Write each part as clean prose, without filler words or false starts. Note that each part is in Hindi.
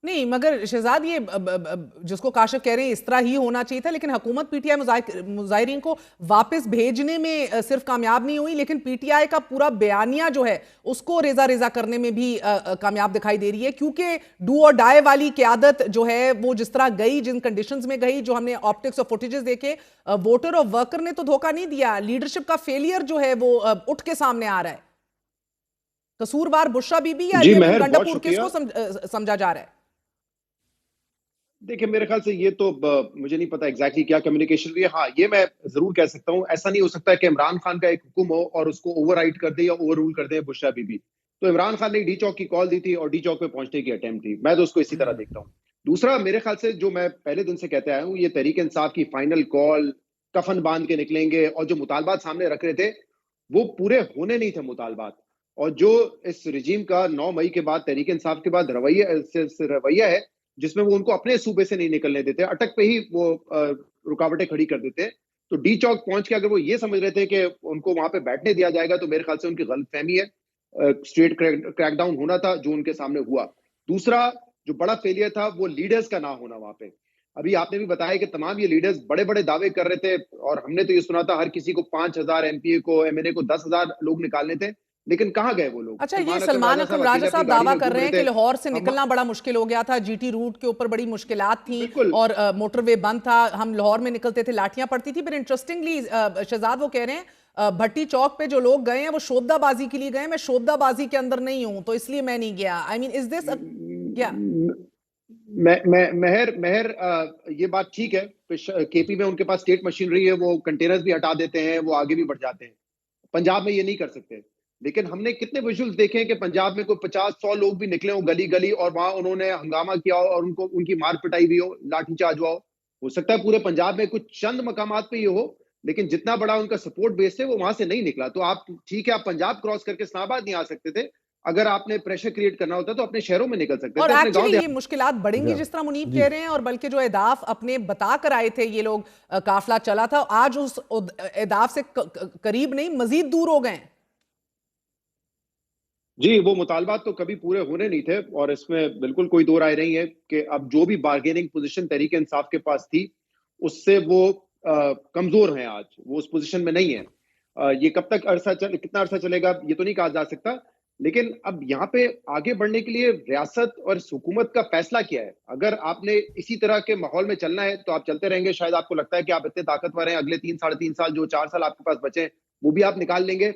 नहीं, मगर शहजाद ये जिसको काशिफ कह रहे हैं इस तरह ही होना चाहिए था, लेकिन हुकूमत पीटीआई मुजाहिरीन को वापस भेजने में सिर्फ कामयाब नहीं हुई, लेकिन पीटीआई का पूरा बयानिया जो है उसको रेजा रेजा करने में भी कामयाब दिखाई दे रही है, क्योंकि डू और डाई वाली क़यादत जो है वो जिस तरह गई, जिन कंडीशंस में गई, जो हमने ऑप्टिक्स और फुटेजेस देखे, वोटर और वर्कर ने तो धोखा नहीं दिया। लीडरशिप का फेलियर जो है वो उठ के सामने आ रहा है। कसूरवार बुशरा बीबी या जी ये महर, बहुत गंडापुर शुक्रिया। किसको समझा जा रहा है? देखिए, मेरे ख्याल से ये तो मुझे नहीं पता एग्जैक्टली क्या कम्युनिकेशन हुई है। हाँ, ये मैं जरूर कह सकता हूँ, ऐसा नहीं हो सकता कि इमरान खान का एक हुक्म हो और उसको ओवरराइड कर दे या ओवर रूल कर दे बुशरा बीबी। तो इमरान खान ने डी चौक की कॉल दी थी और डी चौक पे पहुंचने की अटेम्प्ट थी। मैं तो उसको इसी तरह देखता हूँ। दूसरा, मेरे ख्याल से जो मैं पहले दिन से कहते आया हूँ, ये तहरीक इंसाफ की फाइनल कॉल, कफन बांध के निकलेंगे, और जो मुतालबात सामने रख रहे थे वो पूरे होने नहीं थे मुतालबात। और जो इस रिजीम का 9 मई के बाद, तहरीक इंसाफ के बाद रवैया है, जिसमें वो उनको अपने सूबे से नहीं निकलने देते, अटक पे ही वो रुकावटें खड़ी कर देते हैं। तो डी चौक पहुंच के अगर वो ये समझ रहे थे कि उनको वहां पे बैठने दिया जाएगा, तो मेरे ख्याल से उनकी गलतफहमी है। स्ट्रेट क्रैकडाउन होना था जो उनके सामने हुआ। दूसरा जो बड़ा फेलियर था वो लीडर्स का ना होना वहां पे। अभी आपने भी बताया कि तमाम ये लीडर्स बड़े बड़े दावे कर रहे थे, और हमने तो ये सुना था हर किसी को 5,000 एमपीए को, एमएनए को 10,000 लोग निकालने थे। लेकिन कहां गए वो लोग? अच्छा, ये सलमान अकरम सलमान राजा अकरम साहब राजा अकेले अपनी साहब गाड़ी दावा में कर घूम रहे रहे हैं कि थे। लाहौर से हम निकलना बड़ा मुश्किल हो गया था, जीटी रूट के ऊपर बड़ी मुश्किलात थी बिल्कुल। और मोटरवे बंद था, हम लाहौर में निकलते थे लाठियां पड़ती थी। पर इंटरेस्टिंगली शहजाद वो कह रहे हैं भट्टी चौक पे जो लोग गए हैं वो शोबदाबाजी के लिए गए, मैं शोबदाबाजी के अंदर नहीं हूं तो इसलिए मैं नहीं गया। आई मीन इज दिस क्या? मेहर मेहर ये बात ठीक है। केपी में उनके पास स्टेट मशीनरी है, वो कंटेनर्स भी हटा देते हैं, वो आगे भी बढ़ जाते हैं। पंजाब में ये नहीं कर सकते। लेकिन हमने कितने विजुअल्स देखे हैं कि पंजाब में कोई 50-100 लोग भी निकले हो गली गली, और वहां उन्होंने हंगामा किया हो और उनको उनकी मार पिटाई भी हो, लाठीचार्ज हुआ हो सकता है पूरे पंजाब में कुछ चंद मकामात पे ये हो, लेकिन जितना बड़ा उनका सपोर्ट बेस है वो वहां से नहीं निकला। तो आप ठीक है, आप पंजाब क्रॉस करके इस्लामाबाद नहीं आ सकते थे। अगर आपने प्रेशर क्रिएट करना होता तो अपने शहरों में निकल सकते और थे, अपने एक्चुअली गांव ये मुश्किलात बढ़ेंगी जिस तरह मुनीब जी। कह रहे हैं, और बल्कि जो एदाफ अपने बता कर आए थे ये लोग, काफिला चला था, आज उस एदाफ से करीब नहीं मजीद दूर हो गए। जी, वो मुतालबात तो कभी पूरे होने नहीं थे, और इसमें बिल्कुल कोई दो राय नहीं है कि अब जो भी बार्गेनिंग पोजीशन तहरीक इंसाफ के पास थी, उससे वो कमजोर हैं आज, वो उस पोजीशन में नहीं है। ये कब तक कितना अरसा चलेगा ये तो नहीं कहा जा सकता। लेकिन अब यहाँ पे आगे बढ़ने के लिए रियासत और इस हुकूमत का फैसला क्या है? अगर आपने इसी तरह के माहौल में चलना है तो आप चलते रहेंगे। शायद आपको लगता है कि आप इतने ताकतवर हैं, अगले 3 साढ़े 3 साल, जो 4 साल आपके पास बचे वो भी आप निकाल लेंगे।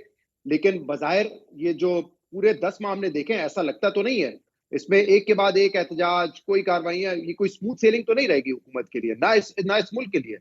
लेकिन बज़ाहिर ये जो पूरे 10 माह हमने देखे हैं, ऐसा लगता तो नहीं है। इसमें एक के बाद एक एहतजाज, कोई कार्रवाइयाँ, ये कोई स्मूथ सेलिंग तो नहीं रहेगी हुकूमत के लिए, ना इस मुल्क के लिए।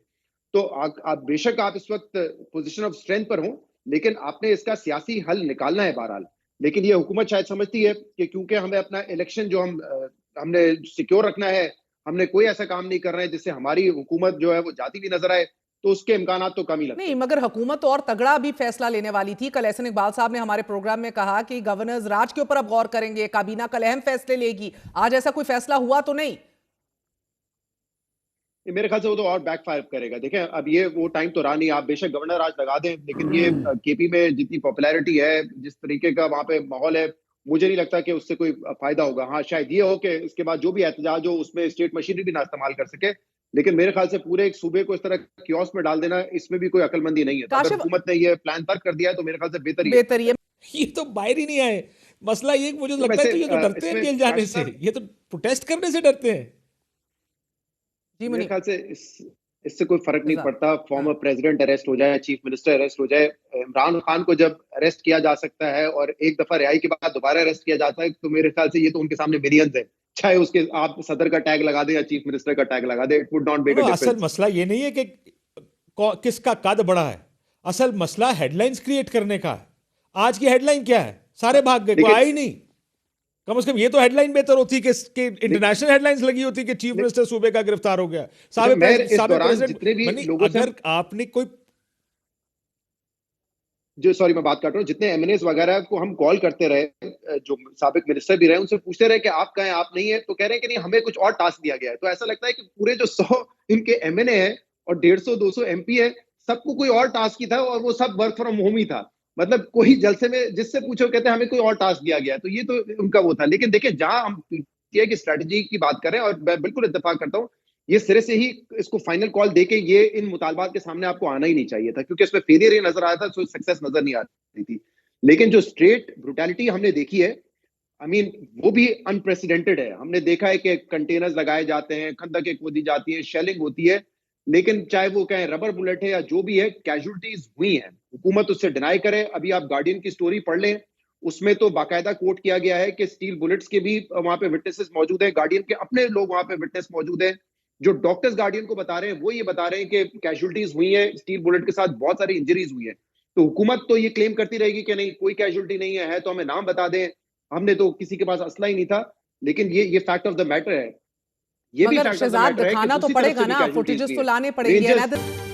तो आप बेशक आप इस वक्त पोजीशन ऑफ स्ट्रेंथ पर हो, लेकिन आपने इसका सियासी हल निकालना है बहरहाल। लेकिन ये हुकूमत शायद समझती है कि क्योंकि हमें अपना इलेक्शन जो हमने सिक्योर रखना है, हमने कोई ऐसा काम नहीं कर रहे हैं जिससे हमारी हुकूमत जो है वो जाती भी नजर आए, तो उसके इम्कानात तो कम ही लगते नहीं, हैं। मगर हुकूमत तो और तगड़ा भी फैसला लेने वाली थी। कल एहसन इकबाल साहब ने हमारे प्रोग्राम में कहा कि गवर्नर्स राज के ऊपर अब गौर करेंगे, काबीना कल अहम फैसले लेगी। आज ऐसा कोई फैसला हुआ तो नहीं? मेरे ख्याल से वो तो और बैकफायर करेगा। देखें, अब ये वो टाइम तो रहा नहीं। आप बेशक गवर्नर आज लगा दें, लेकिन ये केपी में जितनी पॉपुलैरिटी है, जिस तरीके का वहां पे माहौल है, मुझे नहीं लगता कि उससे कोई फायदा होगा। हाँ, शायद ये हो कि इसके बाद जो भी एहतजाज हो उसमें स्टेट मशीनरी भी ना इस्तेमाल कर सके। लेकिन मेरे ख्याल से पूरे एक सूबे को इस तरह क्योस में डाल देना, इसमें भी कोई अकलमंदी नहीं है। तो अगर काशिफ, हुकूमत ने ये प्लान तर्क कर दिया है तो मेरे ख्याल से बेहतर ही है। बेहतर ये ये तो बाहर ही नहीं आए। मसला ये कि मुझे तो तो लगता है वैसे कि ये तो डरते हैं इसमें जेल जाने काशिफ से, साहब, ये तो प्रोटेस्ट करने से डरते हैं। जी मेरे मुनीब। ख्याल से इससे कोई फर्क नहीं रजा। पड़ता। हाँ। फॉर्मर प्रेसिडेंट अरेस्ट हो जाए, चीफ मिनिस्टर अरेस्ट हो जाए, इमरान खान को जब अरेस्ट किया जा सकता है और एक दफा रिहाई के बाद दोबारा अरेस्ट किया जाता है, तो मेरे ख्याल से ये तो उनके सामने मिलियंस है। चाहे उसके आप सदर का टैग लगा दे या चीफ मिनिस्टर का टैग लगा दे, it would not make a असल डिफरेंस। मसला ये नहीं है कि किसका कद बड़ा है। असल मसला हेडलाइंस क्रिएट करने का है। आज की हेडलाइन क्या है? सारे भाग गए, कोई आया लेकिन ही नहीं। कम से कम ये तो हेडलाइन बेहतर होती कि इंटरनेशनल हेडलाइंस लगी होती कि चीफ ले, मिनिस्टर सूबे का गिरफ्तार हो गया, अच्छा मेहर, इस साबिक दौरान प्रेसिडेंट। जितने भी मनी लोगों से हम अगर आपने कोई जो, सॉरी मैं बात काट रहा हूँ, जितने एमएनएस वगैरह को हम कॉल करते रहे, जो साबिक मिनिस्टर भी रहे, उनसे पूछते रहे कि आप कहाँ हैं, आप नहीं है, तो कह रहे हैं कि नहीं, हमें कुछ और टास्क दिया गया है। तो ऐसा लगता है कि पूरे जो 100 इनके एमएनए है और 150-200 एमपी है, सबको कोई और टास्क ही था, और वो सब वर्क फ्रॉम होम ही था। मतलब कोई जलसे में जिससे पूछो कहते हैं हमें कोई और टास्क दिया गया है। तो ये तो उनका वो था। लेकिन देखिए, जहां हम किया है कि स्ट्रेटजी की बात करें, और मैं बिल्कुल इत्तेफाक करता हूं, ये सिरे से ही इसको फाइनल कॉल देके ये इन मुतालबात के सामने आपको आना ही नहीं चाहिए था, क्योंकि इसमें फेलियर ये नजर आया था, तो सक्सेस नजर नहीं आ रही थी। लेकिन जो स्ट्रेट ब्रुटैलिटी हमने देखी है, आई मीन वो भी अनप्रेसिडेंटेड है। हमने देखा है कि कंटेनर्स लगाए जाते हैं, खंदकें खोदी जाती हैं, शेलिंग होती है, लेकिन चाहे वो कहें रबर बुलेट है या जो भी है, कैजुअलिटीज हुई हैं। हुकूमत उससे डिनाई करे। अभी आप गार्डियन की स्टोरी पढ़ लें, उसमें तो बाकायदा कोट किया गया है कि स्टील बुलेट्स के भी वहां पे विटनेसेस मौजूद हैं, गार्डियन के अपने लोग वहां पे विटनेस मौजूद हैं। जो डॉक्टर्स गार्डियन को बता रहे हैं वो ये बता रहे हैं कि कैजुअलिटीज हुई है, स्टील बुलेट के साथ बहुत सारी इंजरीज हुई है। तो हुकूमत तो ये क्लेम करती रहेगी कि नहीं कोई कैजुअलिटी नहीं है तो हमें नाम बता दें, हमने तो किसी के पास असला ही नहीं था। लेकिन ये फैक्ट ऑफ द मैटर है, ये भी मगर फैक्ट ऑफ द शहजाद मैटर है कि दिखाना तो दूसरी तरफ पड़ेगा से भी ना, कैजुअलिटीज फुटेजेस हुई तो है। लाने पड़ेंगे रेंजर्स ना।